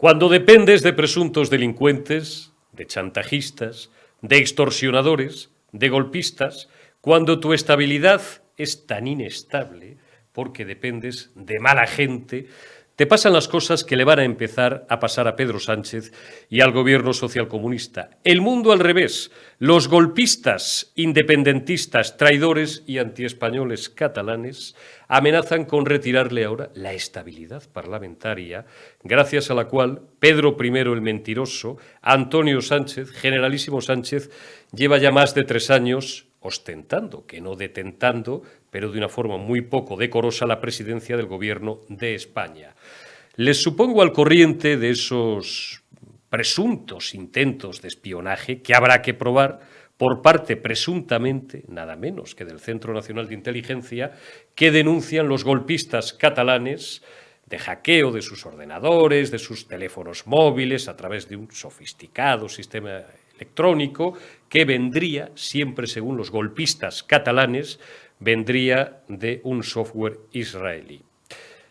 Cuando dependes de presuntos delincuentes, de chantajistas, de extorsionadores, de golpistas, cuando tu estabilidad es tan inestable porque dependes de mala gente, te pasan las cosas que le van a empezar a pasar a Pedro Sánchez y al gobierno socialcomunista. El mundo al revés. Los golpistas, independentistas, traidores y antiespañoles catalanes amenazan con retirarle ahora la estabilidad parlamentaria, gracias a la cual Pedro I el mentiroso, Antonio Sánchez, generalísimo Sánchez, lleva ya más de 3 años ostentando, que no detentando, pero de una forma muy poco decorosa, la presidencia del Gobierno de España. Les supongo al corriente de esos presuntos intentos de espionaje que habrá que probar por parte presuntamente, nada menos que del Centro Nacional de Inteligencia, que denuncian los golpistas catalanes de hackeo de sus ordenadores, de sus teléfonos móviles, a través de un sofisticado sistema electrónico que vendría, siempre según los golpistas catalanes, vendría de un software israelí.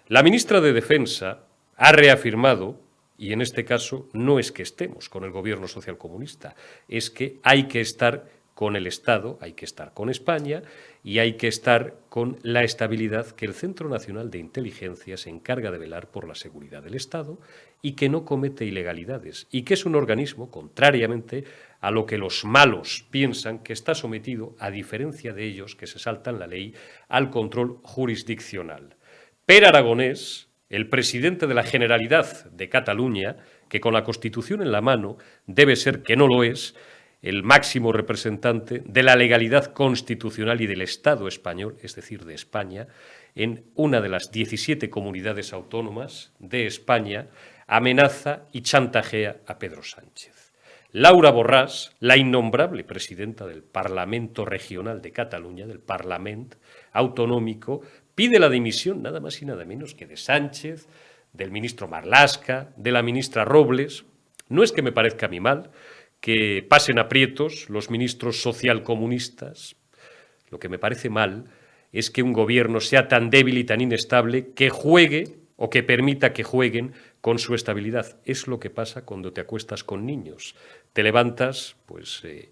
La ministra de Defensa ha reafirmado, y en este caso no es que estemos con el gobierno socialcomunista, es que hay que estar con el Estado, hay que estar con España y hay que estar con la estabilidad que el Centro Nacional de Inteligencia se encarga de velar por la seguridad del Estado y que no comete ilegalidades y que es un organismo, contrariamente a lo que los malos piensan, que está sometido, a diferencia de ellos que se saltan la ley, al control jurisdiccional. Per Aragonés, el presidente de la Generalidad de Cataluña, que con la Constitución en la mano debe ser, que no lo es, el máximo representante de la legalidad constitucional y del Estado español, es decir, de España, en una de las 17 comunidades autónomas de España, amenaza y chantajea a Pedro Sánchez. Laura Borràs, la innombrable presidenta del Parlamento Regional de Cataluña, del Parlament Autonómico, pide la dimisión nada más y nada menos que de Sánchez, del ministro Marlaska, de la ministra Robles. No es que me parezca a mí mal que pasen aprietos los ministros socialcomunistas. Lo que me parece mal es que un gobierno sea tan débil y tan inestable que juegue o que permita que jueguen con su estabilidad. Es lo que pasa cuando te acuestas con niños. Te levantas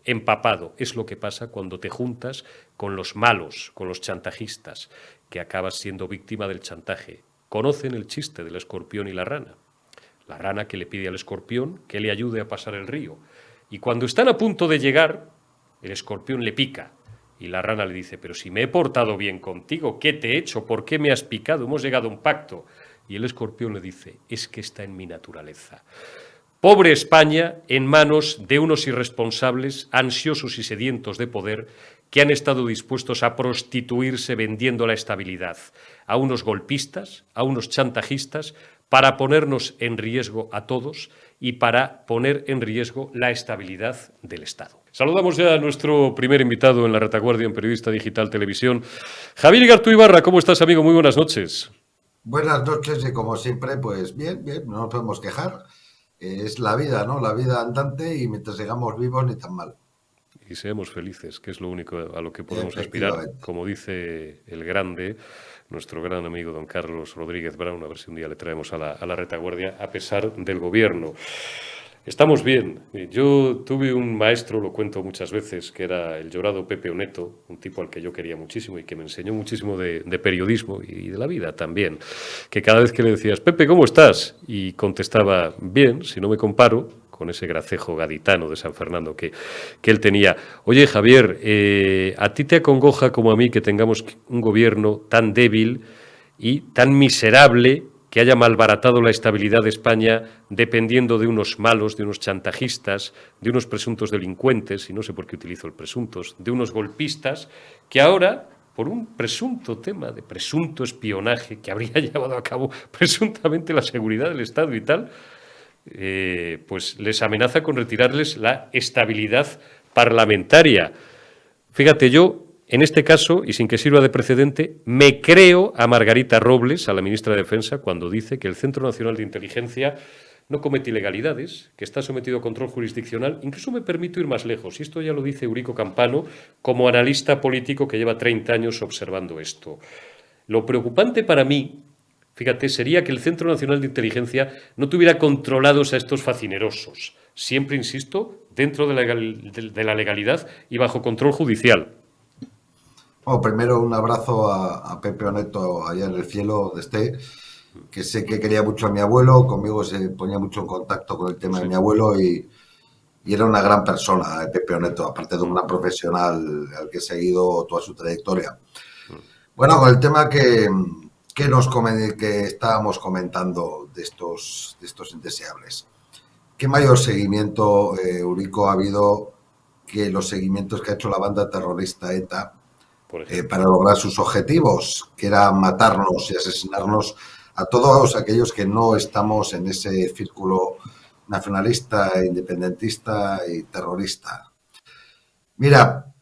empapado. Es lo que pasa cuando te juntas con los malos, con los chantajistas, que acabas siendo víctima del chantaje. ¿Conocen el chiste del escorpión y la rana? La rana que le pide al escorpión que le ayude a pasar el río. Y cuando están a punto de llegar, el escorpión le pica. Y la rana le dice, pero si me he portado bien contigo, ¿qué te he hecho? ¿Por qué me has picado? Hemos llegado a un pacto. Y el escorpión le dice, es que está en mi naturaleza. Pobre España en manos de unos irresponsables, ansiosos y sedientos de poder, que han estado dispuestos a prostituirse vendiendo la estabilidad a unos golpistas, a unos chantajistas, para ponernos en riesgo a todos y para poner en riesgo la estabilidad del Estado. Saludamos ya a nuestro primer invitado en la retaguardia en Periodista Digital Televisión. Javier Igartu Ibarra, ¿cómo estás, amigo? Muy buenas noches. Buenas noches y como siempre, pues bien, no nos podemos quejar. Es la vida, ¿no? La vida andante y mientras sigamos vivos ni tan mal. Y seamos felices, que es lo único a lo que podemos aspirar, Efectivamente. como dice el grande, nuestro gran amigo don Carlos Rodríguez Brown, a ver si un día le traemos a la retaguardia, a pesar del gobierno. Estamos bien. Yo tuve un maestro, lo cuento muchas veces, que era el llorado Pepe Oneto, un tipo al que yo quería muchísimo y que me enseñó muchísimo de periodismo y de la vida también, que cada vez que le decías, Pepe, ¿cómo estás? Y contestaba, bien, si no me comparo, con ese gracejo gaditano de San Fernando que él tenía. Oye, Javier, ¿a ti te acongoja como a mí que tengamos un gobierno tan débil y tan miserable que haya malbaratado la estabilidad de España dependiendo de unos malos, de unos chantajistas, de unos presuntos delincuentes, y no sé por qué utilizo el presuntos, de unos golpistas, que ahora, por un presunto tema de presunto espionaje que habría llevado a cabo presuntamente la seguridad del Estado y tal, pues les amenaza con retirarles la estabilidad parlamentaria? Fíjate, yo, en este caso, y sin que sirva de precedente, me creo a Margarita Robles, a la ministra de Defensa, cuando dice que el Centro Nacional de Inteligencia no comete ilegalidades, que está sometido a control jurisdiccional. Incluso me permito ir más lejos, y esto ya lo dice Eurico Campano, como analista político que lleva 30 años observando esto. Lo preocupante para mí fíjate, sería que el Centro Nacional de Inteligencia no tuviera controlados a estos facinerosos. Siempre, insisto, dentro de la legalidad y bajo control judicial. Bueno, primero un abrazo a Pepe Oneto allá en el cielo donde esté, que sé que quería mucho a mi abuelo, conmigo se ponía mucho en contacto con el tema de Sí. mi abuelo y era una gran persona, Pepe Oneto, aparte de un gran profesional al que he seguido toda su trayectoria. Bueno, con el tema que estábamos comentando de estos indeseables. ¿Qué mayor seguimiento, Eurico, ha habido que los seguimientos que ha hecho la banda terrorista ETA Por ejemplo. para lograr sus objetivos, que era matarnos y asesinarnos a todos aquellos que no estamos en ese círculo nacionalista, independentista y terrorista? Mira,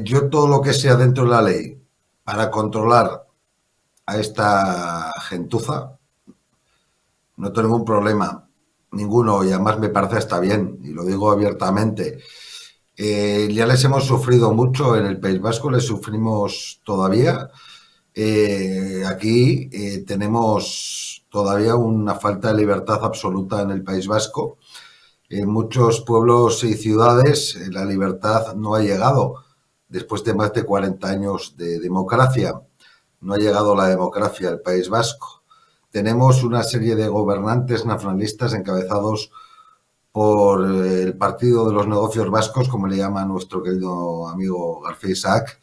yo todo lo que sea dentro de la ley para controlar a esta gentuza, no tengo ningún problema, ninguno, y además me parece hasta bien, y lo digo abiertamente. Ya les hemos sufrido mucho en el País Vasco, les sufrimos todavía. Aquí tenemos todavía una falta de libertad absoluta en el País Vasco. En muchos pueblos y ciudades la libertad no ha llegado después de más de 40 años de democracia. No ha llegado la democracia al País Vasco. Tenemos una serie de gobernantes nacionalistas encabezados por el Partido de los Negocios Vascos, como le llama nuestro querido amigo García Isaac,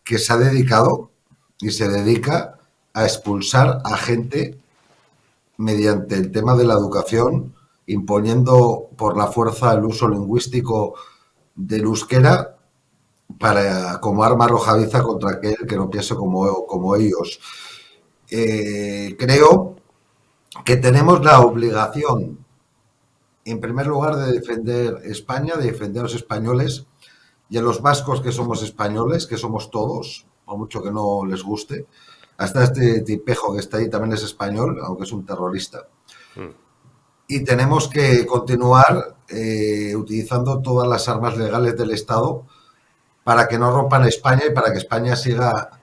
que se ha dedicado y se dedica a expulsar a gente mediante el tema de la educación, imponiendo por la fuerza el uso lingüístico del euskera como arma arrojadiza contra aquel que no piense como ellos. Creo que tenemos la obligación, en primer lugar, de defender España, de defender a los españoles y a los vascos que somos españoles, que somos todos, por mucho que no les guste. Hasta este tipejo que está ahí también es español, aunque es un terrorista. Y tenemos que continuar utilizando todas las armas legales del Estado para que no rompan España y para que España siga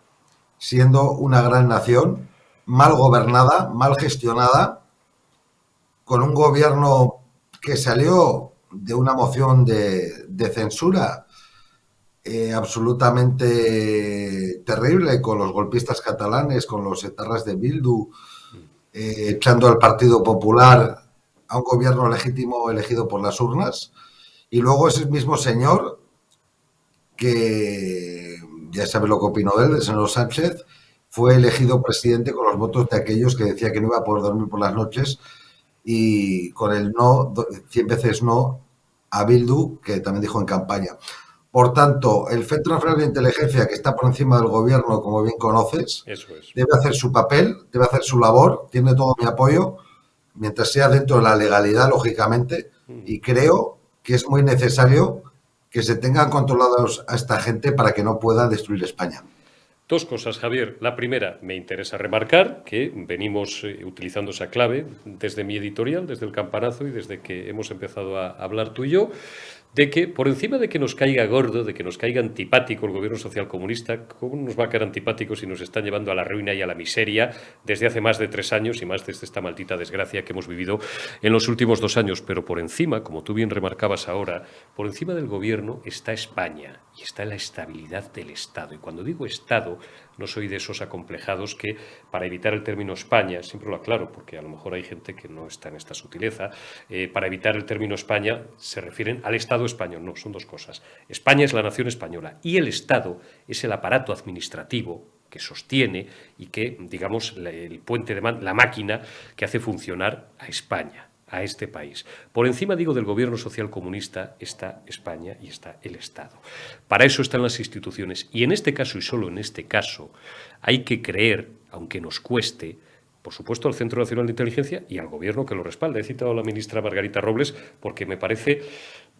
siendo una gran nación, mal gobernada, mal gestionada, con un gobierno que salió de una moción de censura absolutamente terrible, con los golpistas catalanes, con los etarras de Bildu, echando al Partido Popular a un gobierno legítimo elegido por las urnas, y luego ese mismo señor, que ya sabe lo que opino de él, el señor Sánchez, fue elegido presidente con los votos de aquellos que decía que no iba a poder dormir por las noches, y con el no, 100 veces no, a Bildu, que también dijo en campaña. Por tanto, el Centro Nacional de Inteligencia, que está por encima del gobierno, como bien conoces, Eso es. debe hacer su papel, debe hacer su labor, tiene todo mi apoyo, mientras sea dentro de la legalidad, lógicamente, y creo que es muy necesario que se tengan controlados a esta gente para que no puedan destruir España. Dos cosas, Javier. La primera, me interesa remarcar que venimos utilizando esa clave desde mi editorial, desde el campanazo y desde que hemos empezado a hablar tú y yo, de que por encima de que nos caiga gordo, de que nos caiga antipático el gobierno socialcomunista, ¿cómo nos va a caer antipático si nos están llevando a la ruina y a la miseria desde hace más de 3 años y más desde esta maldita desgracia que hemos vivido en los últimos 2 años? Pero por encima, como tú bien remarcabas ahora, por encima del gobierno está España y está la estabilidad del Estado. Y cuando digo Estado, no soy de esos acomplejados que, para evitar el término España, siempre lo aclaro, porque a lo mejor hay gente que no está en esta sutileza, para evitar el término España se refieren al Estado español. No, son dos cosas. España es la nación española y el Estado es el aparato administrativo que sostiene y que, digamos, el puente de la máquina que hace funcionar a España, a este país. Por encima, digo, del gobierno social comunista está España y está el Estado. Para eso están las instituciones. Y en este caso, y solo en este caso, hay que creer, aunque nos cueste, por supuesto, al Centro Nacional de Inteligencia y al gobierno que lo respalda. He citado a la ministra Margarita Robles porque me parece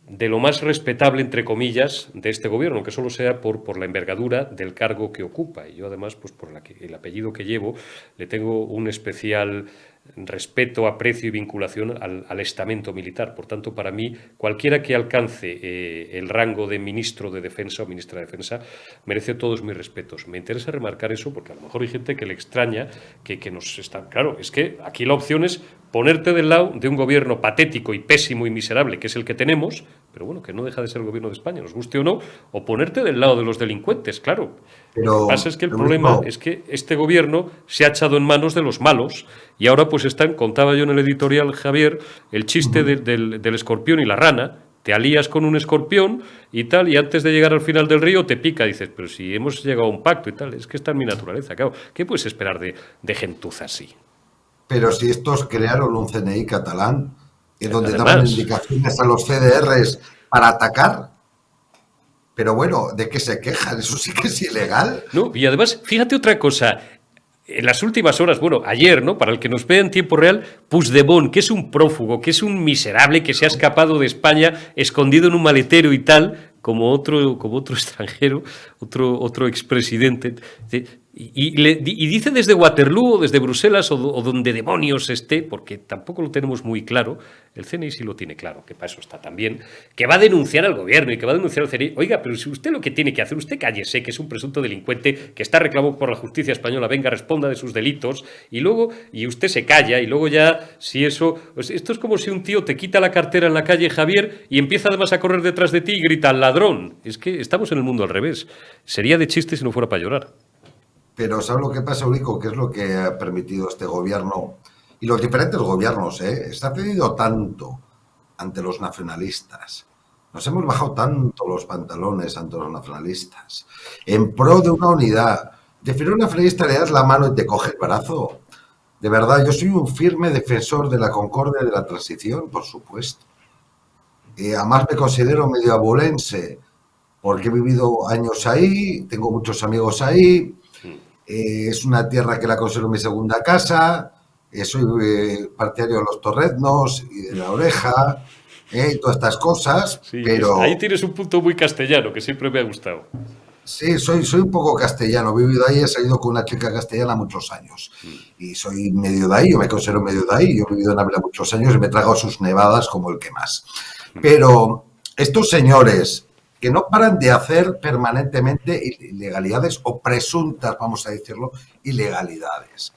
de lo más respetable, entre comillas, de este gobierno, aunque solo sea por la envergadura del cargo que ocupa. Y yo, además, pues por el apellido que llevo, le tengo un especial respeto, aprecio y vinculación al estamento militar. Por tanto, para mí, cualquiera que alcance el rango de ministro de Defensa o ministra de Defensa merece todos mis respetos. Me interesa remarcar eso porque a lo mejor hay gente que le extraña que nos está... Claro, es que aquí la opción es ponerte del lado de un gobierno patético y pésimo y miserable, que es el que tenemos, pero bueno, que no deja de ser el gobierno de España, nos guste o no, o ponerte del lado de los delincuentes, claro. Lo que pasa es que el problema es que este gobierno se ha echado en manos de los malos y ahora pues contaba yo en el editorial, Javier, el chiste del escorpión y la rana. Te alías con un escorpión y tal, y antes de llegar al final del río te pica. Dices, pero si hemos llegado a un pacto y tal, es que está en mi naturaleza. Claro, ¿qué puedes esperar de gentuza así? Pero si estos crearon un CNI catalán, donde daban indicaciones a los CDRs para atacar, pero bueno, ¿de qué se quejan? Eso sí que es ilegal. No, y además, fíjate otra cosa. En las últimas horas, bueno, ayer, ¿no? Para el que nos vea en tiempo real, Puigdemont, que es un prófugo, que es un miserable, que se ha escapado de España, escondido en un maletero y tal, como otro extranjero, otro expresidente. Y dice desde Waterloo o desde Bruselas o donde demonios esté, porque tampoco lo tenemos muy claro, el CNI sí lo tiene claro, que para eso está también, que va a denunciar al gobierno y que va a denunciar al CNI. Oiga, pero si usted lo que tiene que hacer, usted cállese, que es un presunto delincuente, que está reclamado por la justicia española, venga, responda de sus delitos, y usted se calla, y luego ya, si eso... Pues esto es como si un tío te quita la cartera en la calle, Javier, y empieza además a correr detrás de ti y grita al ladrón. Es que estamos en el mundo al revés. Sería de chiste si no fuera para llorar. Pero ¿sabes lo que pasa, Eurico? ¿Qué es lo que ha permitido este gobierno y los diferentes gobiernos? Se ha cedido tanto ante los nacionalistas. Nos hemos bajado tanto los pantalones ante los nacionalistas. En pro de una unidad. Definir una nacionalista, le das la mano y te coge el brazo. De verdad, yo soy un firme defensor de la concordia y de la transición, por supuesto. Además me considero medio abulense porque he vivido años ahí, tengo muchos amigos ahí. Es una tierra que la considero mi segunda casa, soy partidario de los torreznos y de la oreja, y todas estas cosas, sí, pero... Ahí tienes un punto muy castellano, que siempre me ha gustado. Sí, soy un poco castellano, he vivido ahí, he salido con una chica castellana muchos años, y soy medio de ahí, yo me considero medio de ahí, yo he vivido en Ávila muchos años y me he tragado sus nevadas como el que más. Pero estos señores... que no paran de hacer permanentemente ilegalidades o presuntas, vamos a decirlo, ilegalidades,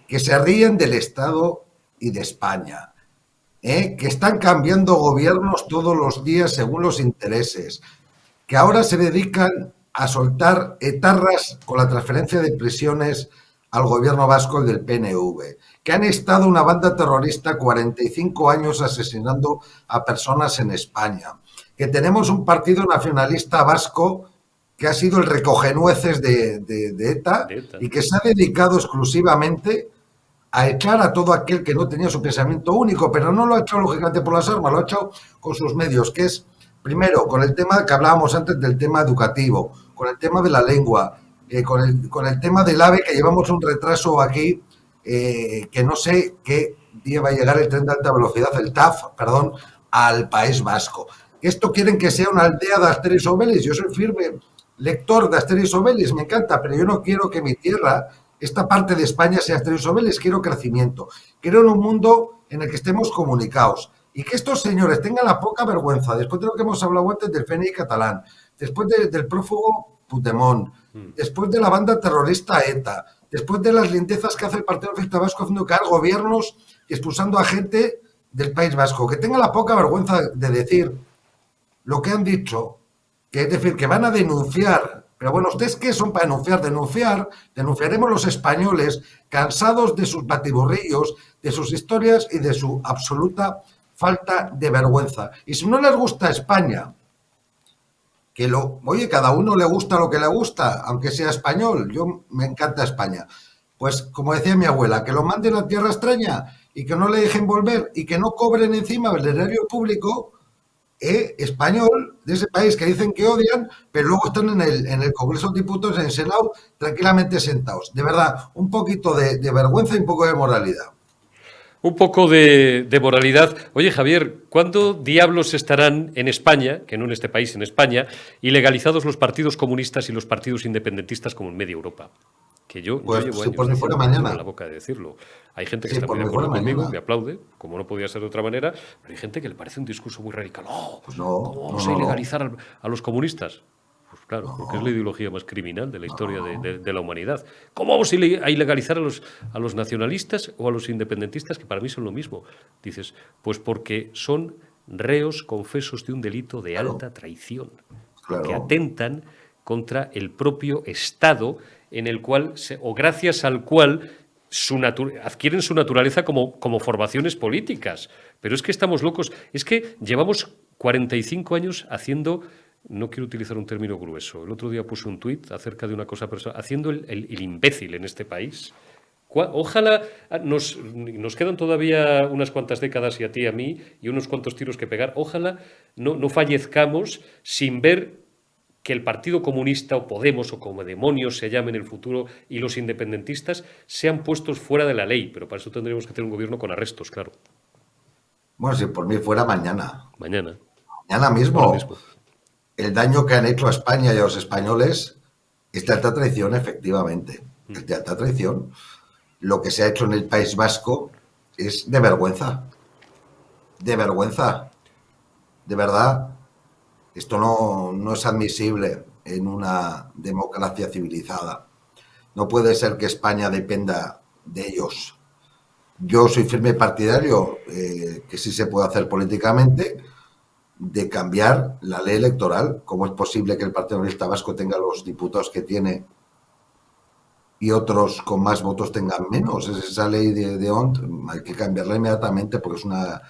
que se ríen del Estado y de España, que están cambiando gobiernos todos los días según los intereses, que ahora se dedican a soltar etarras con la transferencia de prisiones al gobierno vasco, el del PNV, que han estado una banda terrorista 45 años asesinando a personas en España, que tenemos un partido nacionalista vasco que ha sido el recogenueces de ETA y que se ha dedicado exclusivamente a echar a todo aquel que no tenía su pensamiento único, pero no lo ha hecho lógicamente por las armas, lo ha hecho con sus medios, que es, primero, con el tema que hablábamos antes del tema educativo, con el tema de la lengua, con el tema del AVE, que llevamos un retraso aquí, que no sé qué día va a llegar el tren de alta velocidad, el TAF, perdón, al País Vasco. Esto quieren que sea una aldea de Asterix Obelix. Yo soy firme lector de Asterix Obelix, me encanta, pero yo no quiero que mi tierra, esta parte de España, sea Asterix Obelix, quiero crecimiento. Quiero en un mundo en el que estemos comunicados y que estos señores tengan la poca vergüenza, después de lo que hemos hablado antes del CNI catalán, después del prófugo Puigdemont, después de la banda terrorista ETA, después de las lindezas que hace el Partido Nacionalista Vasco haciendo caer gobiernos y expulsando a gente del País Vasco, que tengan la poca vergüenza de decir lo que han dicho, que es decir, que van a denunciar. Pero bueno, ¿ustedes qué son para denunciar? Denunciaremos los españoles cansados de sus batiburrillos, de sus historias y de su absoluta falta de vergüenza. Y si no les gusta España, oye, cada uno le gusta lo que le gusta, aunque sea español, yo me encanta España. Pues, como decía mi abuela, que lo manden a tierra extraña y que no le dejen volver y que no cobren encima del erario público español de ese país que dicen que odian, pero luego están en el Congreso de Diputados, en el Senado, tranquilamente sentados. De verdad, un poquito de vergüenza y un poco de moralidad. Un poco de moralidad. Oye, Javier, ¿cuándo diablos estarán en España, que no en este país, en España, ilegalizados los partidos comunistas y los partidos independentistas como en media Europa? que yo Pues llevo si años por mí fuera diciendo, mañana. en la boca de decirlo. Hay gente que Sí, está por muy de mí fuera acuerdo conmigo, mañana. me aplaude, como no podía ser de otra manera, pero hay gente que le parece un discurso muy radical. ¡Oh! Pues no, ¿Cómo no, vamos a no, no. ilegalizar a los comunistas? Pues claro, porque es la No, ideología más criminal de la historia no. de la humanidad. ¿Cómo vamos a ilegalizar a los nacionalistas o a los independentistas, que para mí son lo mismo? Dices, pues porque son reos confesos de un delito de Claro, alta traición, porque claro. atentan contra el propio Estado en el cual, o gracias al cual adquieren su naturaleza como formaciones políticas. Pero es que estamos locos. Es que llevamos 45 años haciendo, no quiero utilizar un término grueso, el otro día puse un tuit acerca de una cosa personal, haciendo el imbécil en este país. Ojalá nos quedan todavía unas cuantas décadas y a ti y a mí y unos cuantos tiros que pegar. Ojalá no fallezcamos sin ver que el Partido Comunista o Podemos o como demonios se llame en el futuro y los independentistas sean puestos fuera de la ley. Pero para eso tendríamos que tener un gobierno con arrestos, claro. Bueno, si por mí fuera mañana. Mañana, Mañana ahora mismo. mismo. El daño que han hecho a España y a los españoles es de alta traición, efectivamente. Es de alta traición. Lo que se ha hecho en el País Vasco es de vergüenza. De vergüenza. De verdad. Esto no es admisible en una democracia civilizada. No puede ser que España dependa de ellos. Yo soy firme partidario, que sí se puede hacer políticamente, de cambiar la ley electoral. ¿Cómo es posible que el Partido Comunista Vasco tenga los diputados que tiene y otros con más votos tengan menos? Esa ley de ONT hay que cambiarla inmediatamente porque es una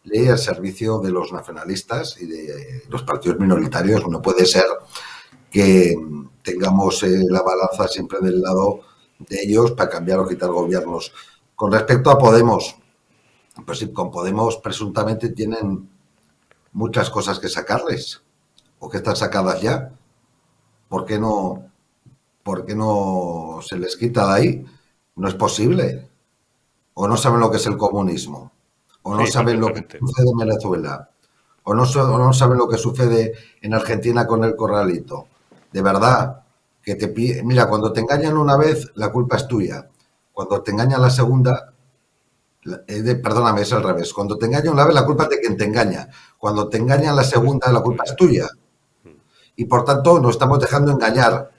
ley al servicio de los nacionalistas y de los partidos minoritarios. No puede ser que tengamos la balanza siempre del lado de ellos para cambiar o quitar gobiernos. Con respecto a Podemos, pues sí, con Podemos presuntamente tienen muchas cosas que sacarles o que están sacadas ya. ¿Por qué no se les quita de ahí? No es posible. O no saben lo que es el comunismo, o no Sí, saben lo que perfectamente. sucede en Venezuela, o no saben lo que sucede en Argentina con el corralito. De verdad, mira, cuando te engañan una vez, la culpa es tuya. Cuando te engañan la segunda, perdóname, es al revés. Cuando te engañan una vez, la culpa es de quien te engaña. Cuando te engañan la segunda, la culpa es tuya. Y por tanto, nos estamos dejando engañar.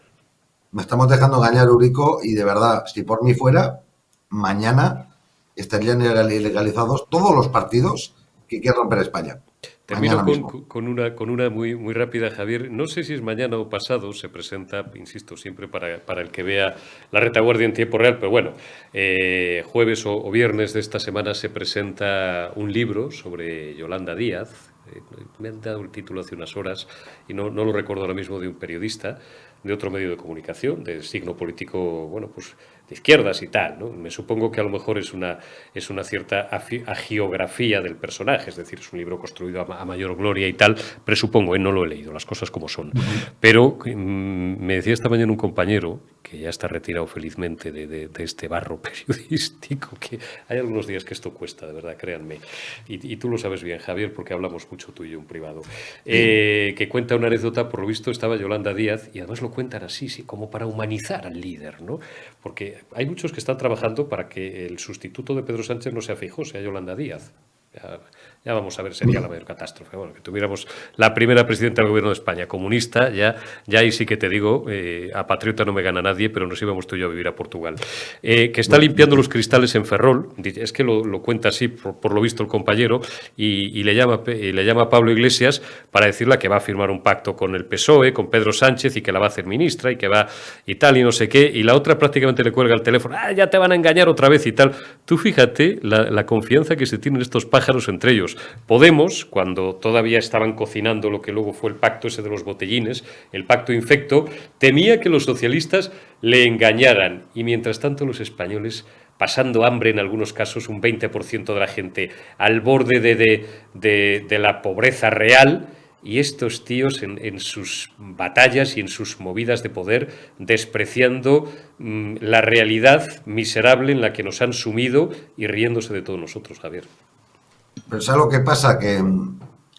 Nos estamos dejando engañar, Eurico, y de verdad, si por mí fuera, mañana estarían ilegalizados todos los partidos que quieran romper España. Termino Mañana mismo. con una muy rápida, Javier. No sé si es mañana o pasado, se presenta, insisto, siempre para el que vea la retaguardia en tiempo real, pero bueno, jueves o viernes de esta semana se presenta un libro sobre Yolanda Díaz. Me han dado el título hace unas horas y no lo recuerdo ahora mismo, de un periodista de otro medio de comunicación, de signo político, bueno, pues de izquierdas y tal, ¿no? Me supongo que a lo mejor es una cierta agiografía del personaje, es decir, es un libro construido a mayor gloria y tal, presupongo, no lo he leído, las cosas como son. Pero me decía esta mañana un compañero, que ya está retirado felizmente de este barro periodístico, que hay algunos días que esto cuesta, de verdad, créanme. Y tú lo sabes bien, Javier, porque hablamos mucho tú y yo en privado. Que cuenta una anécdota, por lo visto estaba Yolanda Díaz, y además lo cuentan así, sí, como para humanizar al líder, ¿no? Porque hay muchos que están trabajando para que el sustituto de Pedro Sánchez no sea Feijóo, sea Yolanda Díaz. Ya vamos a ver, sería la mayor catástrofe. Bueno, que tuviéramos la primera presidenta del gobierno de España, comunista, ya ahí sí que te digo, a patriota no me gana nadie, pero nos íbamos tú y yo a vivir a Portugal. Que está limpiando los cristales en Ferrol, es que lo cuenta así, por lo visto el compañero, y le llama a Pablo Iglesias para decirle que va a firmar un pacto con el PSOE, con Pedro Sánchez, y que la va a hacer ministra, y que va y tal, y no sé qué, y la otra prácticamente le cuelga el teléfono, ya te van a engañar otra vez y tal. Tú fíjate la confianza que se tienen estos pájaros entre ellos. Podemos, cuando todavía estaban cocinando lo que luego fue el pacto ese de los botellines, el pacto infecto, temía que los socialistas le engañaran, y mientras tanto los españoles, pasando hambre en algunos casos, un 20% de la gente al borde de la pobreza real, y estos tíos en sus batallas y en sus movidas de poder despreciando la realidad miserable en la que nos han sumido y riéndose de todos nosotros, Javier. Pero ¿sabes lo que pasa? Que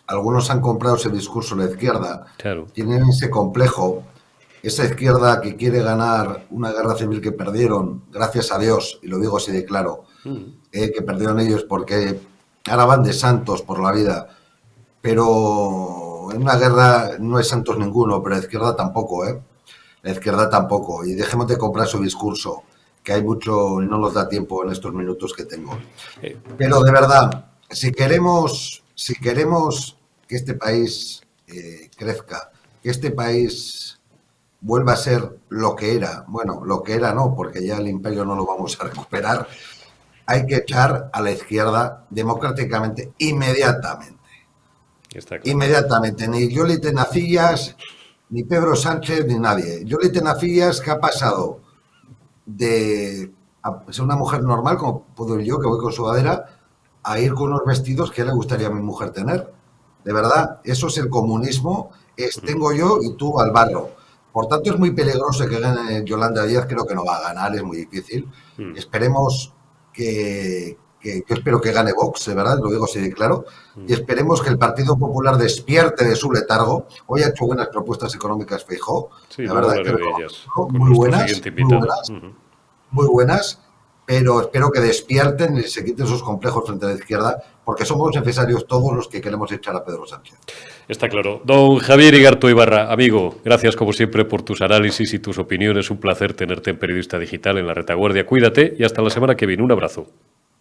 algunos han comprado ese discurso de la izquierda, Claro. tienen ese complejo esa izquierda que quiere ganar una guerra civil que perdieron, gracias a Dios, y lo digo así de claro, que perdieron ellos porque ahora van de santos por la vida, pero en una guerra no hay santos ninguno, pero la izquierda tampoco, ¿eh? La izquierda tampoco. Y dejemos de comprar su discurso, que hay mucho y no nos da tiempo en estos minutos que tengo. Pero de verdad, si queremos que este país crezca, que este país vuelva a ser lo que era, bueno, lo que era no, porque ya el imperio no lo vamos a recuperar, hay que echar a la izquierda democráticamente inmediatamente. Está claro. Inmediatamente, ni Yoli Tenacillas, ni Pedro Sánchez, ni nadie. Yoli Tenacillas, que ha pasado de ser una mujer normal, como puedo ir yo, que voy con sudadera, a ir con unos vestidos que le gustaría a mi mujer tener. De verdad, eso es el comunismo, tengo yo y tú al barro. Por tanto, es muy peligroso que gane Yolanda Díaz, creo que no va a ganar, es muy difícil. Esperemos yo espero que gane Vox, de verdad, lo digo así de claro, y esperemos que el Partido Popular despierte de su letargo. Hoy ha hecho buenas propuestas económicas Feijóo, Sí, la verdad, de ellas, muy buenas, pero espero que despierten y se quiten sus complejos frente a la izquierda, porque somos necesarios todos los que queremos echar a Pedro Sánchez. Está claro. Don Javier Igarto Ibarra, amigo, gracias como siempre por tus análisis y tus opiniones. Un placer tenerte en Periodista Digital en La Retaguardia. Cuídate y hasta la semana que viene. Un abrazo.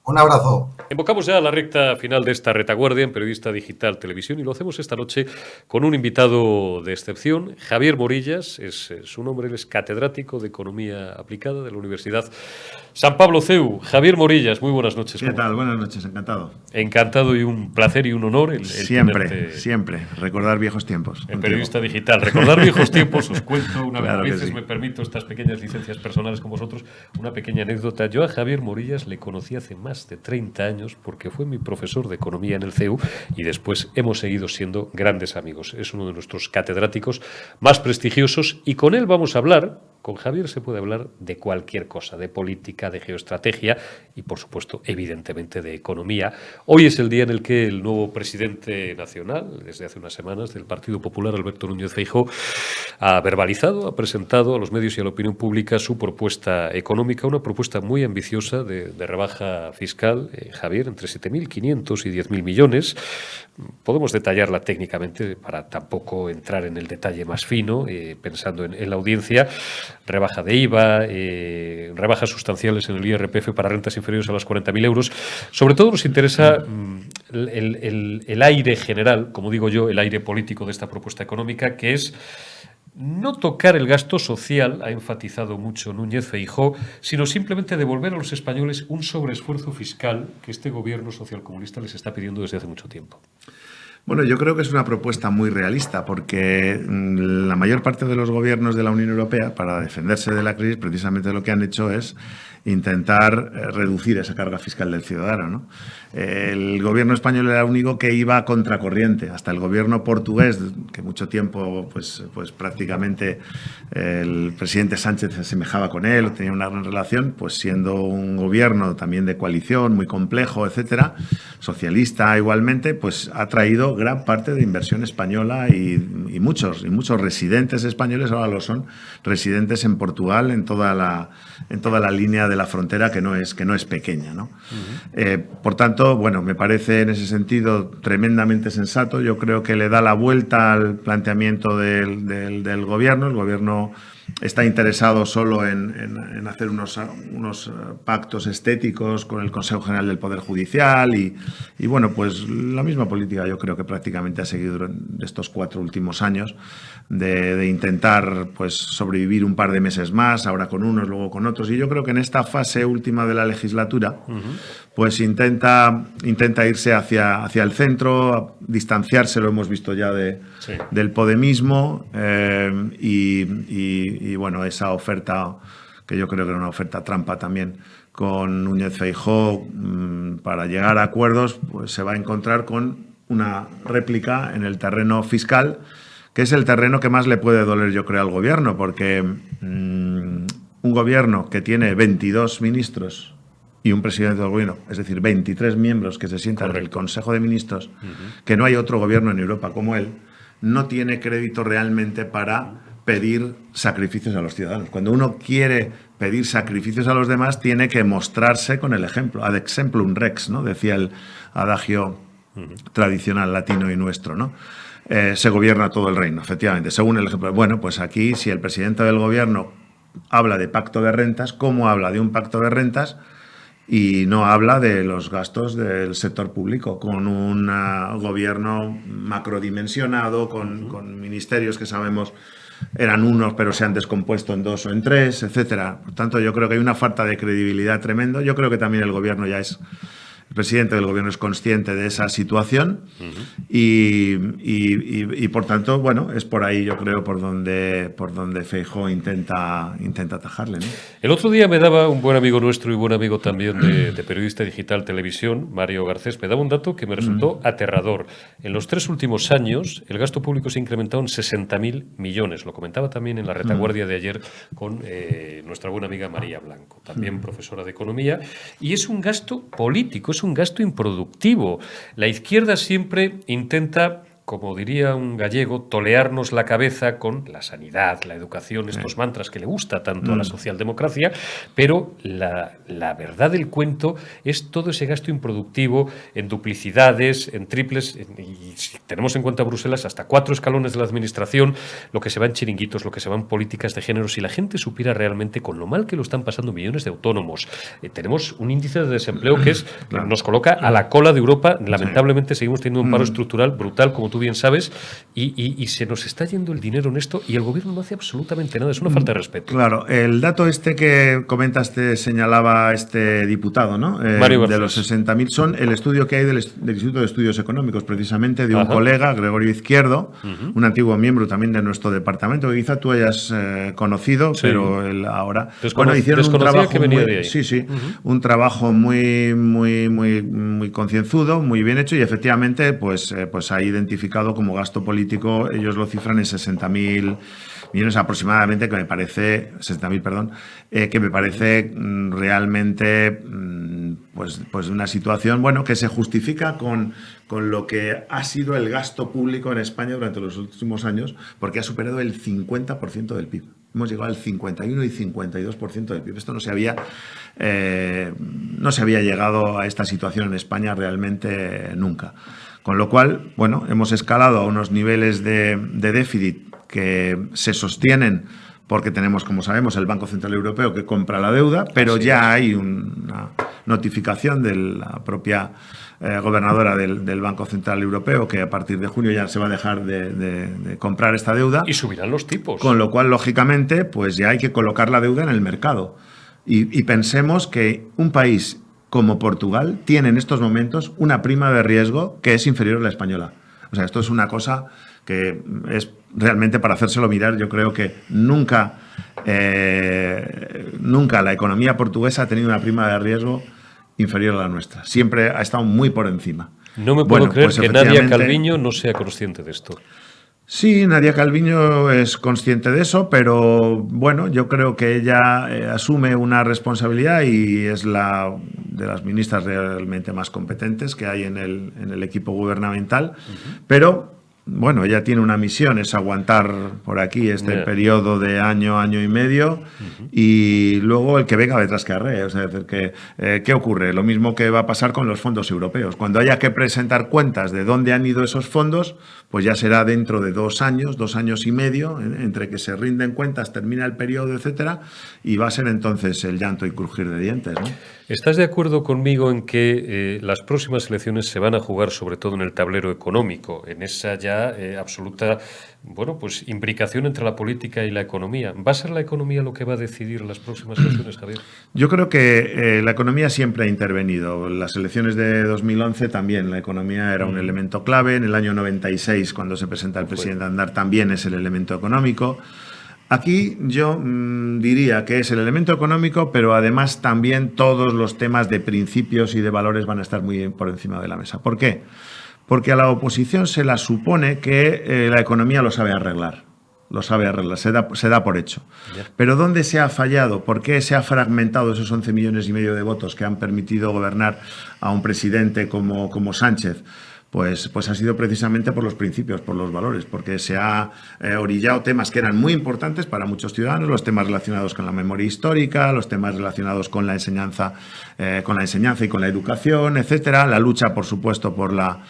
Un abrazo. Invocamos ya la recta final de esta retaguardia en Periodista Digital Televisión y lo hacemos esta noche con un invitado de excepción, Javier Morillas, es su nombre, él es catedrático de Economía Aplicada de la Universidad San Pablo CEU. Javier Morillas, muy buenas noches. ¿Qué tal? Buenas noches, encantado. Encantado y un placer y un honor el siempre, recordar viejos tiempos. En Periodista Digital, recordar viejos tiempos, os cuento una claro vez, a veces sí. Me permito estas pequeñas licencias personales con vosotros, una pequeña anécdota. Yo a Javier Morillas le conocí hace más de 30 años porque fue mi profesor de economía en el CEU y después hemos seguido siendo grandes amigos. Es uno de nuestros catedráticos más prestigiosos y con él vamos a hablar. Con Javier se puede hablar de cualquier cosa, de política, de geoestrategia y, por supuesto, evidentemente de economía. Hoy es el día en el que el nuevo presidente nacional, desde hace unas semanas, del Partido Popular, Alberto Núñez Feijóo, ha verbalizado, ha presentado a los medios y a la opinión pública su propuesta económica, una propuesta muy ambiciosa de rebaja fiscal, Javier, entre 7.500 y 10.000 millones. Podemos detallarla técnicamente para tampoco entrar en el detalle más fino, pensando en la audiencia. Rebaja de IVA, rebajas sustanciales en el IRPF para rentas inferiores a los 40.000 euros. Sobre todo nos interesa el aire general, como digo yo, el aire político de esta propuesta económica, que es no tocar el gasto social, ha enfatizado mucho Núñez Feijóo, sino simplemente devolver a los españoles un sobreesfuerzo fiscal que este gobierno socialcomunista les está pidiendo desde hace mucho tiempo. Bueno, yo creo que es una propuesta muy realista porque la mayor parte de los gobiernos de la Unión Europea, para defenderse de la crisis, precisamente lo que han hecho es intentar reducir esa carga fiscal del ciudadano, ¿no? El gobierno español era el único que iba a contracorriente. Hasta el gobierno portugués, que mucho tiempo pues prácticamente el presidente Sánchez se asemejaba con él, tenía una gran relación, pues siendo un gobierno también de coalición, muy complejo, etcétera, socialista igualmente, pues ha traído gran parte de inversión española y muchos residentes españoles ahora lo son, residentes en Portugal, en toda la línea de la frontera que no es pequeña, ¿no? Por tanto, bueno, me parece en ese sentido tremendamente sensato. Yo creo que le da la vuelta al planteamiento del gobierno. El gobierno está interesado solo en hacer unos pactos estéticos con el Consejo General del Poder Judicial y bueno, pues la misma política yo creo que prácticamente ha seguido durante estos 4 últimos años de intentar pues sobrevivir un par de meses más, ahora con unos, luego con otros. Y yo creo que en esta fase última de la legislatura pues intenta irse hacia el centro, distanciarse, lo hemos visto ya del podemismo y bueno, esa oferta que yo creo que era una oferta trampa también con Núñez Feijóo para llegar a acuerdos, pues se va a encontrar con una réplica en el terreno fiscal, que es el terreno que más le puede doler, yo creo, al gobierno, porque un gobierno que tiene 22 ministros y un presidente del gobierno, es decir, 23 miembros que se sientan en el Consejo de Ministros, que no hay otro gobierno en Europa como él, no tiene crédito realmente para pedir sacrificios a los ciudadanos. Cuando uno quiere pedir sacrificios a los demás, tiene que mostrarse con el ejemplo. Ad exemplum rex, ¿no? Decía el adagio tradicional latino y nuestro, ¿no? Se gobierna todo el reino, efectivamente, según el ejemplo. Bueno, pues aquí, si el presidente del gobierno habla de pacto de rentas, ¿cómo habla de un pacto de rentas y no habla de los gastos del sector público, con un gobierno macrodimensionado, con ministerios que sabemos eran unos pero se han descompuesto en 2 o en 3, etcétera? Por tanto, yo creo que hay una falta de credibilidad tremenda. Yo creo que también el gobierno el presidente del gobierno es consciente de esa situación y por tanto, bueno, es por ahí, yo creo, por donde Feijóo intenta atajarle, ¿no? El otro día me daba un buen amigo nuestro y buen amigo también de Periodista Digital Televisión, Mario Garcés, me daba un dato que me resultó aterrador. En los 3 últimos años, el gasto público se ha incrementado en 60.000 millones. Lo comentaba también en la retaguardia de ayer con nuestra buena amiga María Blanco, también profesora de Economía, y es un gasto político, es un gasto improductivo. La izquierda siempre intenta, como diría un gallego, tolearnos la cabeza con la sanidad, la educación, estos mantras que le gusta tanto a la socialdemocracia, pero la verdad del cuento es todo ese gasto improductivo en duplicidades, en triples, y si tenemos en cuenta Bruselas, hasta 4 escalones de la administración, lo que se va en chiringuitos, lo que se va en políticas de género. Si la gente supiera realmente con lo mal que lo están pasando millones de autónomos, tenemos un índice de desempleo que nos coloca a la cola de Europa. Lamentablemente seguimos teniendo un paro estructural brutal, como tú bien sabes, y se nos está yendo el dinero en esto y el gobierno no hace absolutamente nada. Es una falta de respeto. Claro, el dato que comentas señalaba este diputado, ¿no? De los 60.000 son el estudio que hay del Instituto de Estudios Económicos, precisamente de un colega, Gregorio Izquierdo, un antiguo miembro también de nuestro departamento, que quizá tú hayas conocido, pero él ahora... Bueno, hicieron un trabajo que venía de ahí. Un trabajo muy concienzudo, muy bien hecho, y efectivamente pues ha identificado como gasto político, ellos lo cifran en 60.000 millones aproximadamente, que me parece, 60.000, perdón, que me parece realmente pues una situación, bueno, que se justifica con lo que ha sido el gasto público en España durante los últimos años, porque ha superado el 50% del PIB. Hemos llegado al 51 y 52% del PIB. Esto no se había llegado a esta situación en España realmente nunca. Con lo cual, bueno, hemos escalado a unos niveles de déficit que se sostienen porque tenemos, como sabemos, el Banco Central Europeo que compra la deuda, pero ya hay una notificación de la propia gobernadora del Banco Central Europeo que a partir de junio ya se va a dejar de comprar esta deuda. Y subirán los tipos. Con lo cual, lógicamente, pues ya hay que colocar la deuda en el mercado. Y pensemos que un país como Portugal tiene en estos momentos una prima de riesgo que es inferior a la española. O sea, esto es una cosa que es realmente para hacérselo mirar. Yo creo que nunca la economía portuguesa ha tenido una prima de riesgo inferior a la nuestra. Siempre ha estado muy por encima. No me puedo creer que Nadia Calviño no sea consciente de esto. Sí, Nadia Calviño es consciente de eso, pero bueno, yo creo que ella asume una responsabilidad y es la de las ministras realmente más competentes que hay en el equipo gubernamental, pero bueno, ella tiene una misión, es aguantar por aquí este periodo de año y medio, y luego el que venga detrás que arree. O sea, es decir, ¿qué ocurre? Lo mismo que va a pasar con los fondos europeos. Cuando haya que presentar cuentas de dónde han ido esos fondos, pues ya será dentro de 2 años y medio, entre que se rinden cuentas, termina el periodo, etcétera, y va a ser entonces el llanto y crujir de dientes, ¿no? ¿Estás de acuerdo conmigo en que las próximas elecciones se van a jugar sobre todo en el tablero económico, en esa ya absoluta, bueno, pues imbricación entre la política y la economía? ¿Va a ser la economía lo que va a decidir las próximas elecciones, Javier? Yo creo que la economía siempre ha intervenido. En las elecciones de 2011 también la economía era un elemento clave. En el año 96, cuando se presenta el presidente Aznar, también es el elemento económico. Aquí yo diría que es el elemento económico, pero además también todos los temas de principios y de valores van a estar muy por encima de la mesa. ¿Por qué? Porque a la oposición se la supone que la economía lo sabe arreglar. Se da por hecho. Pero ¿dónde se ha fallado? ¿Por qué se ha fragmentado esos 11,5 millones de votos que han permitido gobernar a un presidente como Sánchez? pues ha sido precisamente por los principios, por los valores, porque se ha orillado temas que eran muy importantes para muchos ciudadanos, los temas relacionados con la memoria histórica, los temas relacionados con la enseñanza y con la educación, etcétera, la lucha, por supuesto, con la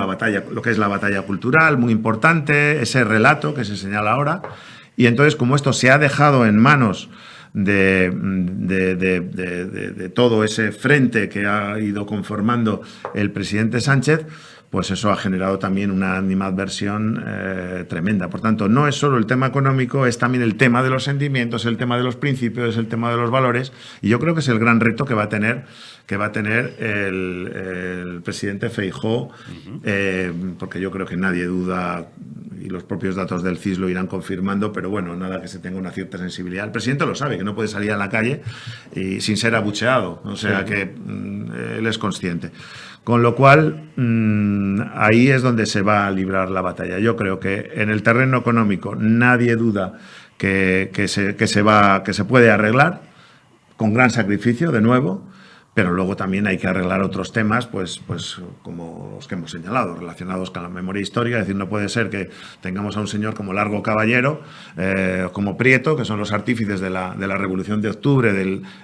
batalla, lo que es la batalla cultural, muy importante, ese relato que se señala ahora. Y entonces, como esto se ha dejado en manos de todo ese frente que ha ido conformando el presidente Sánchez, pues eso ha generado también una animadversión tremenda. Por tanto, no es solo el tema económico, es también el tema de los sentimientos, el tema de los principios, es el tema de los valores, y yo creo que es el gran reto que va a tener el presidente Feijóo, porque yo creo que nadie duda, y los propios datos del CIS lo irán confirmando, pero bueno, nada que se tenga una cierta sensibilidad. El presidente lo sabe, que no puede salir a la calle y sin ser abucheado, o sea que él es consciente. Con lo cual, ahí es donde se va a librar la batalla. Yo creo que en el terreno económico nadie duda que se puede arreglar, con gran sacrificio, de nuevo, pero luego también hay que arreglar otros temas, pues como los que hemos señalado, relacionados con la memoria histórica. Es decir, no puede ser que tengamos a un señor como Largo Caballero, como Prieto, que son los artífices de la Revolución de Octubre,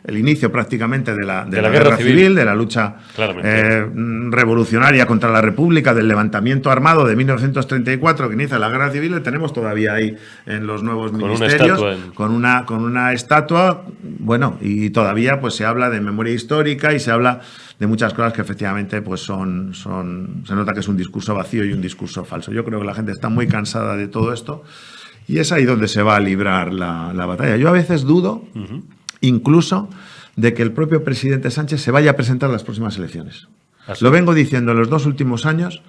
el inicio prácticamente de la guerra civil, de la lucha revolucionaria contra la República, del levantamiento armado de 1934, que inicia la guerra civil. Le tenemos todavía ahí en los nuevos ministerios, con una estatua, bueno, y todavía pues se habla de memoria histórica y se habla de muchas cosas que efectivamente pues se nota que es un discurso vacío y un discurso falso. Yo creo que la gente está muy cansada de todo esto y es ahí donde se va a librar la batalla. Yo a veces dudo incluso de que el propio presidente Sánchez se vaya a presentar a las próximas elecciones. Lo vengo diciendo en los 2 últimos años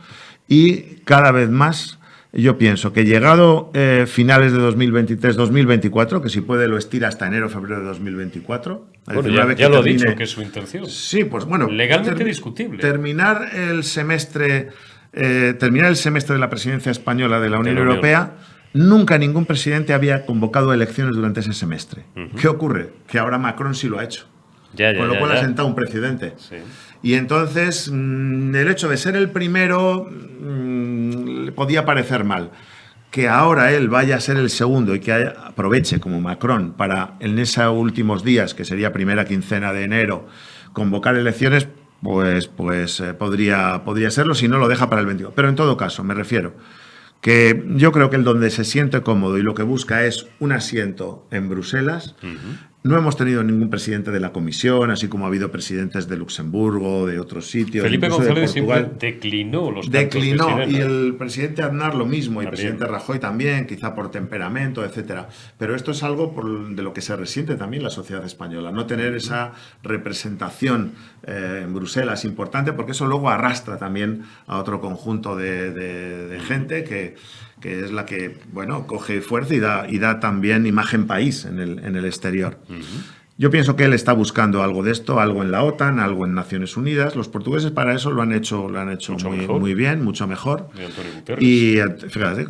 y cada vez más. Yo pienso que llegado finales de 2023-2024, que si puede lo estira hasta enero o febrero de 2024. Bueno, ya lo ha dicho que es su intención. Sí, pues bueno. Legalmente discutible. Terminar el semestre de la presidencia española de la Unión Europea. Nunca ningún presidente había convocado elecciones durante ese semestre. ¿Qué ocurre? Que ahora Macron sí lo ha hecho. Con lo cual ha sentado un precedente. Sí. Y entonces, el hecho de ser el primero le podía parecer mal. Que ahora él vaya a ser el segundo y que aproveche, como Macron, para en esos últimos días, que sería primera quincena de enero, convocar elecciones, pues podría serlo, si no lo deja para el 22. Pero en todo caso, me refiero que yo creo que el donde se siente cómodo y lo que busca es un asiento en Bruselas. No hemos tenido ningún presidente de la Comisión, así como ha habido presidentes de Luxemburgo, de otros sitios. Felipe González siempre declinó los cargos de y el presidente Aznar lo mismo, y el presidente Rajoy también, quizá por temperamento, etcétera. Pero esto es algo de lo que se resiente también la sociedad española, no tener esa representación en Bruselas importante, porque eso luego arrastra también a otro conjunto de gente que es la que, bueno, coge fuerza y da también imagen país en el exterior. Yo pienso que él está buscando algo de esto, algo en la OTAN, algo en Naciones Unidas. Los portugueses para eso lo han hecho muy bien, mucho mejor. Y fíjate,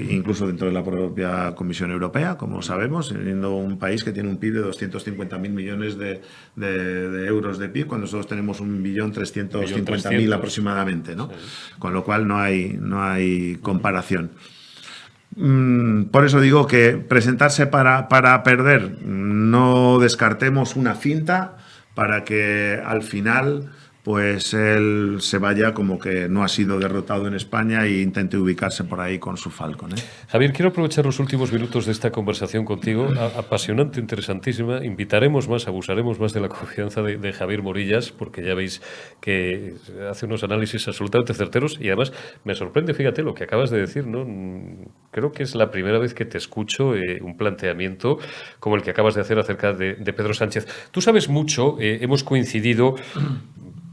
incluso dentro de la propia Comisión Europea, como sabemos, siendo un país que tiene un PIB de 250.000 millones de euros de PIB, cuando nosotros tenemos 1.350.000 aproximadamente, ¿no? Sí. Con lo cual no hay comparación. Por eso digo que presentarse para perder, no descartemos una finta para que al final pues él se vaya como que no ha sido derrotado en España e intente ubicarse por ahí con su Falcon. Javier, quiero aprovechar los últimos minutos de esta conversación contigo, apasionante, interesantísima. Invitaremos más, abusaremos más de la confianza de Javier Morillas, porque ya veis que hace unos análisis absolutamente certeros y además me sorprende, fíjate, lo que acabas de decir, ¿no? Creo que es la primera vez que te escucho un planteamiento como el que acabas de hacer acerca de Pedro Sánchez. Tú sabes mucho, hemos coincidido.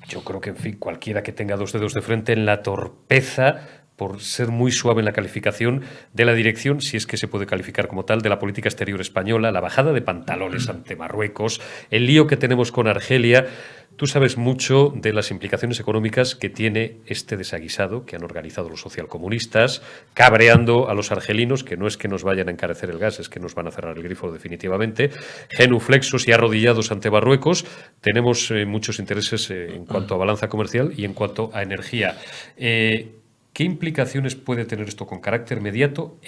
Yo creo que, en fin, cualquiera que tenga 2 dedos de frente en la torpeza, por ser muy suave en la calificación de la dirección, si es que se puede calificar como tal, de la política exterior española, la bajada de pantalones ante Marruecos, el lío que tenemos con Argelia. Tú sabes mucho de las implicaciones económicas que tiene este desaguisado que han organizado los socialcomunistas, cabreando a los argelinos, que no es que nos vayan a encarecer el gas, es que nos van a cerrar el grifo definitivamente, genuflexos y arrodillados ante Marruecos. Tenemos muchos intereses en cuanto a balanza comercial y en cuanto a energía. ¿Qué implicaciones puede tener esto con carácter inmediato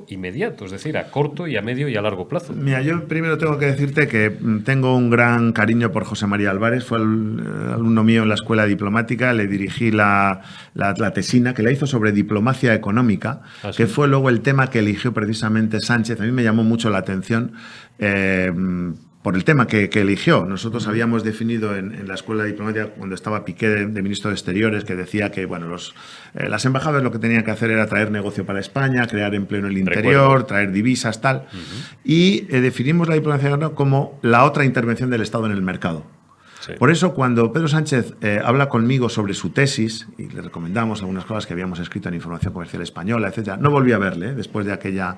inmediato, es decir, a corto y a medio y a largo plazo? Mira, yo primero tengo que decirte que tengo un gran cariño por José María Álvarez, fue alumno mío en la escuela diplomática, le dirigí la tesina que la hizo sobre diplomacia económica, que fue luego el tema que eligió precisamente Sánchez. A mí me llamó mucho la atención por el tema que eligió. Nosotros habíamos definido en la escuela diplomática, cuando estaba Piqué de ministro de Exteriores, que decía que bueno, las embajadas lo que tenían que hacer era traer negocio para España, crear empleo en el interior, traer divisas, tal. Y definimos la diplomacia como la otra intervención del Estado en el mercado. Sí. Por eso, cuando Pedro Sánchez habla conmigo sobre su tesis, y le recomendamos algunas cosas que habíamos escrito en Información Comercial Española, etcétera, no volví a verle después de aquella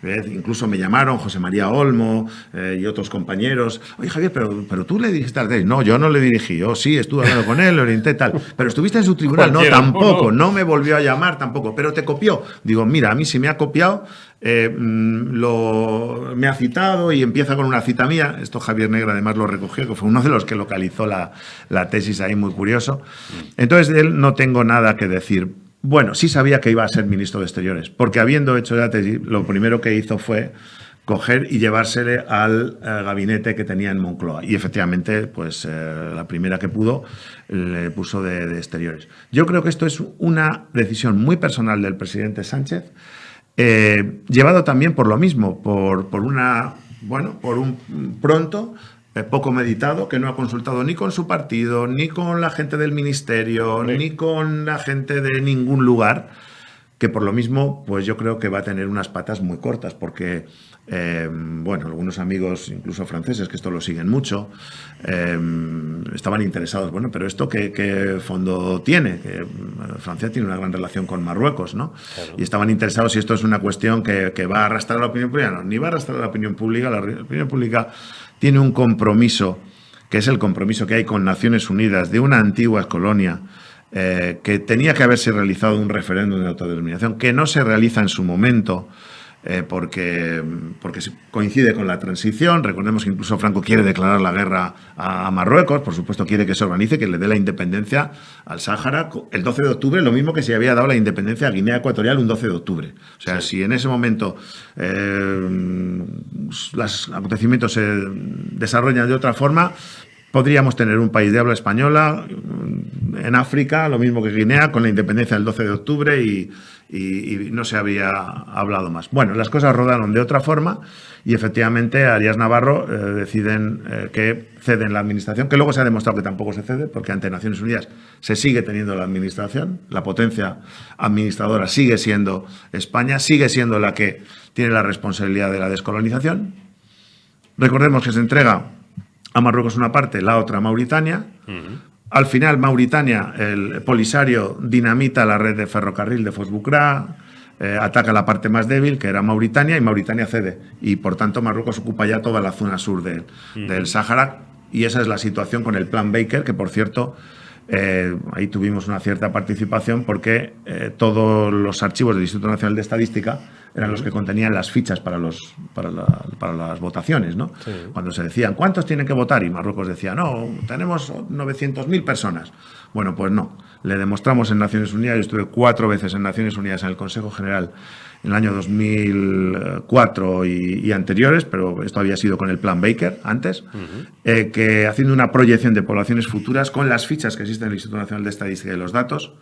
vez. Incluso me llamaron José María Olmo y otros compañeros. Oye, Javier, pero tú le dirigiste al tesis. No, yo no le dirigí. Yo sí, estuve hablando con él, lo orienté tal. Pero estuviste en su tribunal. No, tampoco. No me volvió a llamar tampoco. Pero te copió. Digo, mira, a mí sí me ha copiado. Me ha citado y empieza con una cita mía. Esto Javier Negra además lo recogió, que fue uno de los que localizó la tesis ahí, muy curioso. Entonces de él no tengo nada que decir. Bueno, sí sabía que iba a ser ministro de Exteriores, porque habiendo hecho la tesis, lo primero que hizo fue coger y llevársele al gabinete que tenía en Moncloa. Y efectivamente, pues la primera que pudo le puso de Exteriores. Yo creo que esto es una decisión muy personal del presidente Sánchez, llevado también por lo mismo, por un pronto poco meditado, que no ha consultado ni con su partido, ni con la gente del ministerio, ni con la gente de ningún lugar, que por lo mismo, pues yo creo que va a tener unas patas muy cortas, porque, algunos amigos, incluso franceses, que esto lo siguen mucho, estaban interesados. Bueno, pero ¿esto qué fondo tiene? Que Francia tiene una gran relación con Marruecos, ¿no? Claro. Y estaban interesados si esto es una cuestión que va a arrastrar a la opinión pública. No, ni va a arrastrar a la opinión pública. La opinión pública tiene un compromiso, que es el compromiso que hay con Naciones Unidas de una antigua colonia, que tenía que haberse realizado un referéndum de autodeterminación, que no se realiza en su momento, porque coincide con la transición. Recordemos que incluso Franco quiere declarar la guerra a Marruecos, por supuesto quiere que se organice, que le dé la independencia al Sáhara el 12 de octubre, lo mismo que se había dado la independencia a Guinea Ecuatorial un 12 de octubre. O sea, sí. Si en ese momento los acontecimientos se desarrollan de otra forma, podríamos tener un país de habla española en África, lo mismo que Guinea, con la independencia del 12 de octubre y no se había hablado más. Bueno, las cosas rodaron de otra forma y efectivamente Arias Navarro deciden que ceden la administración, que luego se ha demostrado que tampoco se cede, porque ante Naciones Unidas se sigue teniendo la administración, la potencia administradora sigue siendo España, sigue siendo la que tiene la responsabilidad de la descolonización. Recordemos que se entrega a Marruecos una parte, la otra a Mauritania. Al final, Mauritania, el Polisario, dinamita la red de ferrocarril de Fos-Boucra, ataca la parte más débil, que era Mauritania, y Mauritania cede. Y, por tanto, Marruecos ocupa ya toda la zona sur del Sáhara. Y esa es la situación con el Plan Baker, que, por cierto, ahí tuvimos una cierta participación, porque todos los archivos del Instituto Nacional de Estadística eran los que contenían las fichas para las votaciones, ¿no? Sí. Cuando se decían, ¿cuántos tienen que votar? Y Marruecos decía, no, tenemos 900.000 personas. Bueno, pues no. Le demostramos en Naciones Unidas, yo estuve 4 veces en Naciones Unidas en el Consejo General en el año 2004 y anteriores, pero esto había sido con el Plan Baker antes, que haciendo una proyección de poblaciones futuras con las fichas que existen en el Instituto Nacional de Estadística y los datos,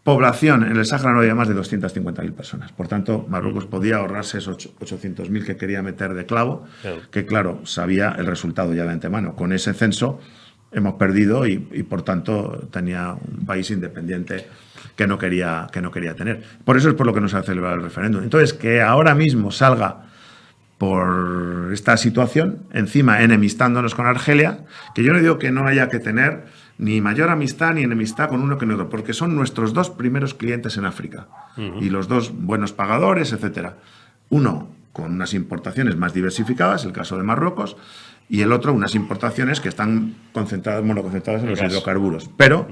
población en el Sáhara no había más de 250.000 personas. Por tanto, Marruecos podía ahorrarse esos 800.000 que quería meter de clavo, que claro, sabía el resultado ya de antemano. Con ese censo hemos perdido y por tanto tenía un país independiente que no quería tener. Por eso es por lo que no se ha celebrado el referéndum. Entonces, que ahora mismo salga por esta situación, encima enemistándonos con Argelia, que yo no digo que no haya que tener ni mayor amistad ni enemistad con uno que con otro, porque son nuestros 2 primeros clientes en África y los 2 buenos pagadores, etcétera. Uno con unas importaciones más diversificadas, el caso de Marruecos, y el otro unas importaciones que están monoconcentradas en los Gas. hidrocarburos. Pero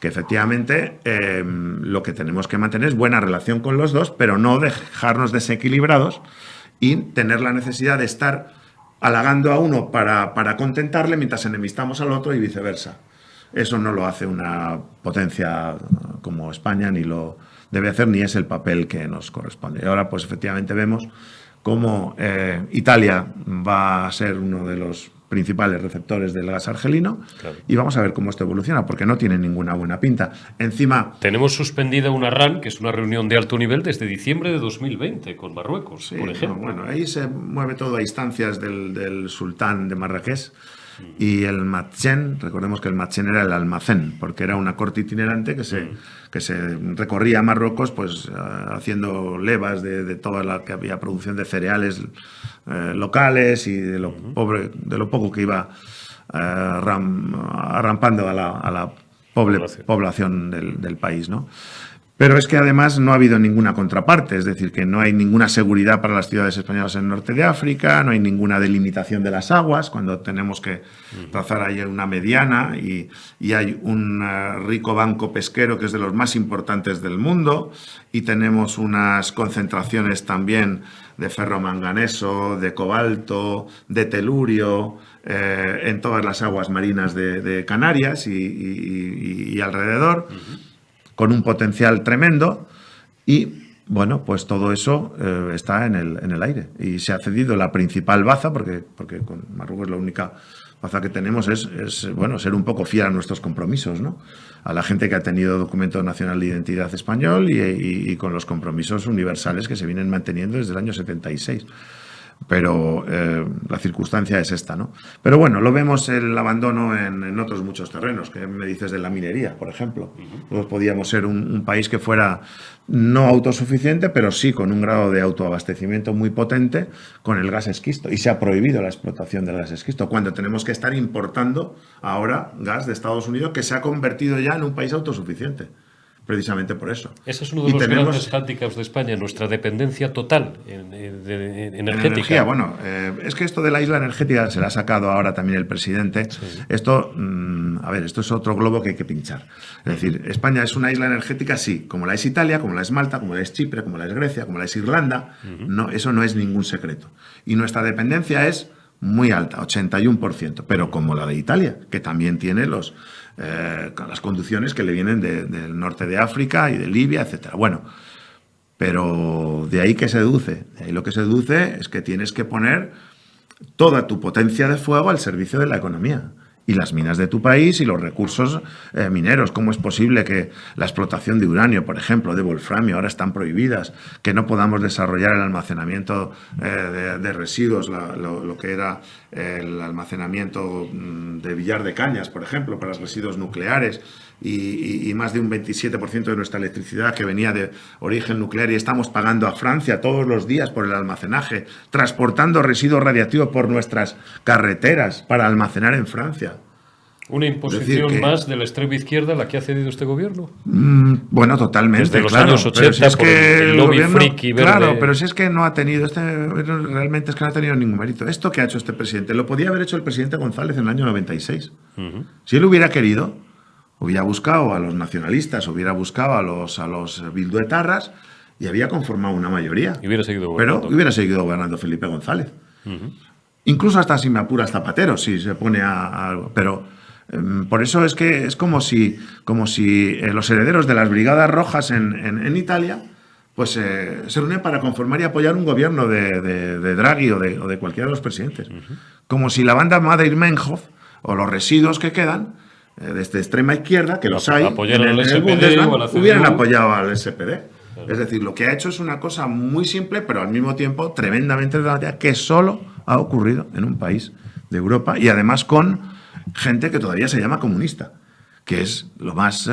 que efectivamente lo que tenemos que mantener es buena relación con los dos, pero no dejarnos desequilibrados y tener la necesidad de estar halagando a uno para contentarle mientras enemistamos al otro y viceversa. Eso no lo hace una potencia como España, ni lo debe hacer, ni es el papel que nos corresponde. Y ahora, pues efectivamente vemos cómo Italia va a ser uno de los principales receptores del gas argelino, claro. Y vamos a ver cómo esto evoluciona, porque no tiene ninguna buena pinta. Encima... Tenemos suspendida una RAN, que es una reunión de alto nivel, desde diciembre de 2020 con Marruecos, Sí, por ejemplo. bueno, ahí se mueve todo a instancias del sultán de Marrakech y el Matchen. Recordemos que el Matchen era el almacén, porque era una corte itinerante que se recorría Marruecos, pues haciendo levas de toda la que había producción de cereales locales y de lo poco que iba arrampando a la población del país, ¿no? Pero es que además no ha habido ninguna contraparte, es decir, que no hay ninguna seguridad para las ciudades españolas en el norte de África, no hay ninguna delimitación de las aguas, cuando tenemos que trazar ahí una mediana y hay un rico banco pesquero que es de los más importantes del mundo y tenemos unas concentraciones también de ferromanganeso, de cobalto, de telurio en todas las aguas marinas de Canarias y alrededor. Con un potencial tremendo y, bueno, pues todo eso está en el aire. Y se ha cedido la principal baza, porque con Marruecos la única baza que tenemos es bueno, ser un poco fiel a nuestros compromisos, ¿no? A la gente que ha tenido documento nacional de identidad español y con los compromisos universales que se vienen manteniendo desde el año 76. Pero la circunstancia es esta, ¿no? Pero bueno, lo vemos el abandono en otros muchos terrenos. ¿Qué me dices de la minería, por ejemplo? Nosotros podíamos ser un país que fuera no autosuficiente, pero sí con un grado de autoabastecimiento muy potente con el gas esquisto. Y se ha prohibido la explotación del gas esquisto, cuando tenemos que estar importando ahora gas de Estados Unidos, que se ha convertido ya en un país autosuficiente. Precisamente por eso. Ese es uno de los grandes hándicaps de España, nuestra dependencia total energética. Energía, bueno, es que esto de la isla energética se la ha sacado ahora también el presidente. Sí. Esto, a ver, esto es otro globo que hay que pinchar. Es decir, España es una isla energética, sí, como la es Italia, como la es Malta, como la es Chipre, como la es Grecia, como la es Irlanda. No, eso no es ningún secreto. Y nuestra dependencia es muy alta, 81%, pero como la de Italia, que también tiene las conducciones que le vienen del norte de África y de Libia, etcétera. Bueno, pero de ahí que se deduce. De ahí lo que se deduce es que tienes que poner toda tu potencia de fuego al servicio de la economía. Y las minas de tu país y los recursos mineros. ¿Cómo es posible que la explotación de uranio, por ejemplo, de wolframio, ahora están prohibidas? Que no podamos desarrollar el almacenamiento de residuos, lo que era el almacenamiento de Villar de Cañas, por ejemplo, para los residuos nucleares. Y más de un 27% de nuestra electricidad que venía de origen nuclear y estamos pagando a Francia todos los días por el almacenaje, transportando residuos radiactivos por nuestras carreteras para almacenar en Francia. ¿Una imposición más de la extrema izquierda a la que ha cedido este gobierno? Bueno, totalmente. Desde los años 80, si es que el lobby friki verde. Claro, pero si es que no ha tenido, realmente es que no ha tenido ningún mérito. Esto que ha hecho este presidente, lo podía haber hecho el presidente González en el año 96. Si él hubiera querido, hubiera buscado a los nacionalistas, hubiera buscado a los bilduetarras y había conformado una mayoría. Y hubiera seguido gobernando. Pero hubiera seguido gobernando Felipe González. Incluso hasta si me apuras Zapatero, si se pone pero por eso es que es como si los herederos de las Brigadas Rojas en Italia pues se reúnen para conformar y apoyar un gobierno de Draghi o de cualquiera de los presidentes. Como si la banda Baader-Meinhof o los residuos que quedan desde extrema izquierda, que los hay, en el Bundesland, hubieran apoyado al SPD. Claro. Es decir, lo que ha hecho es una cosa muy simple, pero al mismo tiempo tremendamente dramática, que solo ha ocurrido en un país de Europa y además con gente que todavía se llama comunista, que es lo más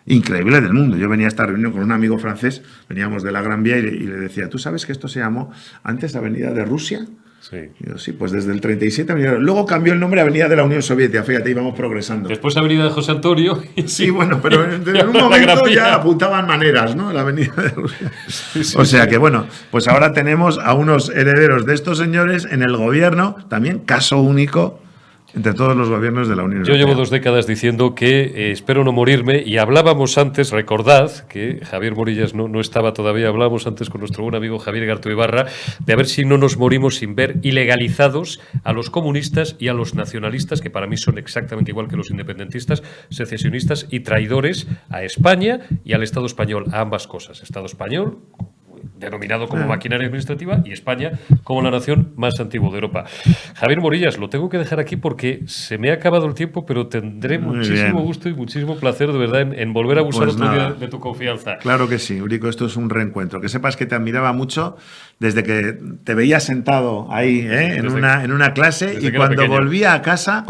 increíble del mundo. Yo venía a esta reunión con un amigo francés, veníamos de la Gran Vía y le decía, ¿tú sabes que esto se llamó antes Avenida de Rusia? Sí. Digo, sí, pues desde el 37 luego cambió el nombre a Avenida de la Unión Soviética, fíjate, íbamos progresando. Después Avenida de José Antonio. Sí, bueno, pero en un momento ya apuntaban maneras, ¿no? La Avenida de Rusia. Sí, o sea que, bueno, pues ahora tenemos a unos herederos de estos señores en el gobierno, también caso único entre todos los gobiernos de la Unión Europea. Yo llevo 2 décadas diciendo que espero no morirme, y hablábamos antes, recordad que Javier Morillas no estaba todavía, hablábamos antes con nuestro buen amigo Javier Gartu Ibarra, de a ver si no nos morimos sin ver ilegalizados a los comunistas y a los nacionalistas, que para mí son exactamente igual que los independentistas, secesionistas y traidores a España y al Estado español, a ambas cosas. Estado español, denominado como maquinaria administrativa, y España como la nación más antigua de Europa. Javier Morillas, lo tengo que dejar aquí porque se me ha acabado el tiempo, pero tendré muchísimo gusto y muchísimo placer, de verdad, en volver a abusar otro día de tu confianza. Claro que sí, Eurico, esto es un reencuentro. Que sepas que te admiraba mucho desde que te veía sentado ahí, en una clase, y cuando volvía a casa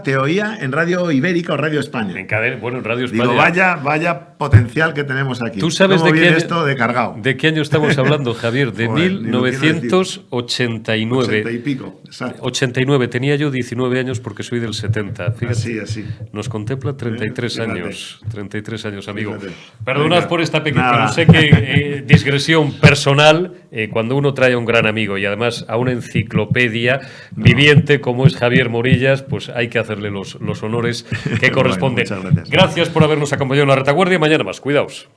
te oía en Radio Ibérica o Radio España. En Radio España. Digo, vaya potencial que tenemos aquí. ¿Tú sabes de qué esto de cargado? ¿De qué año estamos hablando, Javier? De 1989. 80 y pico, exacto. 89. Tenía yo 19 años porque soy del 70. Fíjate, Así. Nos contempla 33 Fíjate. años. 33 años, amigo. Fíjate. Perdonad por esta pequeña, pero sé que digresión personal, cuando uno trae a un gran amigo y además a una enciclopedia viviente como es Javier Morillas, pues hay que hacerle los honores que corresponden. Bueno, muchas gracias. Gracias por habernos acompañado en la retaguardia. Mañana más. Cuidaos.